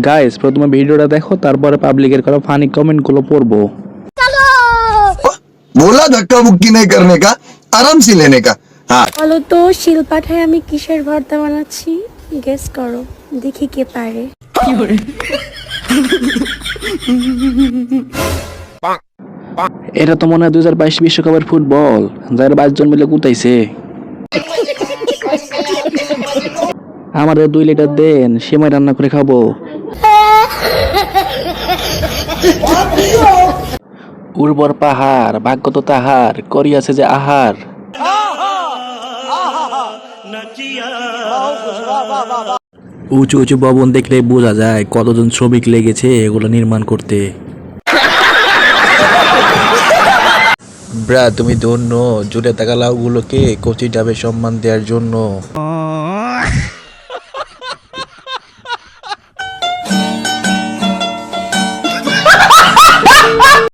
Guys প্রথমে ভিডিওটা দেখো, তারপরে পাবলিকের করা ফানি কমেন্টগুলো পড়বো। बोला धक्का मुक्की नहीं करने का, आराम से लेने का। हाँ বলো তো শিলপাঠায় আমি কিসের ভর্তা বানাচ্ছি? গেস করো, দেখি কে পারে। এটা তো মনে হয় 2022 বিশ্বকাপের ফুটবল, যার 22 জন মিলে কুতাইছে। আমাদের 2 লিটার দেন, সেমাই রান্না করে খাবো। উর্বর পাহাড়, ভাগ্য তো তাহার, করিয়াছে যে আহার। উঁচু উঁচু ভবন দেখলে বোঝা যায় কতজন শ্রমিক লেগেছে এগুলো নির্মাণ করতে। ব্রা, তুমি ধন্য জুড়ে থাকা লাউগুলোকে কচি ডাবে সম্মান দেওয়ার জন্য।